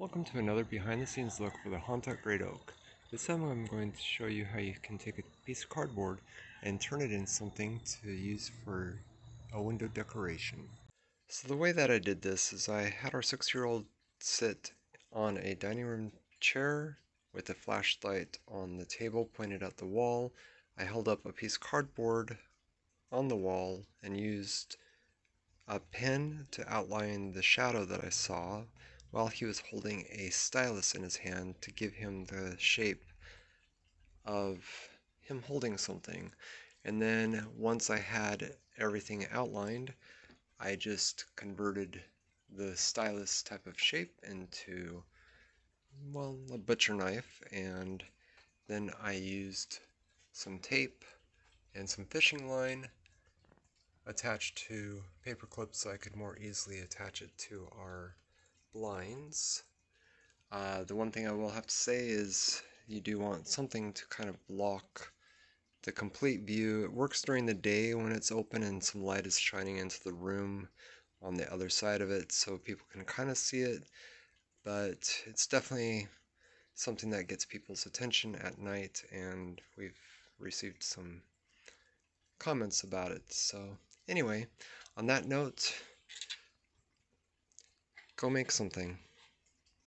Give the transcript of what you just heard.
Welcome to another behind the scenes look for the Hantuck Great Oak. This time I'm going to show you how you can take a piece of cardboard and turn it into something to use for a window decoration. So the way that I did this is I had our 6-year-old sit on a dining room chair with a flashlight on the table pointed at the wall. I held up a piece of cardboard on the wall and used a pen to outline the shadow that I saw while he was holding a stylus in his hand to give him the shape of him holding something. And then once I had everything outlined, I just converted the stylus type of shape into, well, a butcher knife, and then I used some tape and some fishing line attached to paper clips so I could more easily attach it to our blinds. The one thing I will have to say is you do want something to kind of block the complete view. It works during the day when it's open and some light is shining into the room on the other side of it so people can kind of see it, but it's definitely something that gets people's attention at night, and we've received some comments about it. So anyway, on that note, go make something.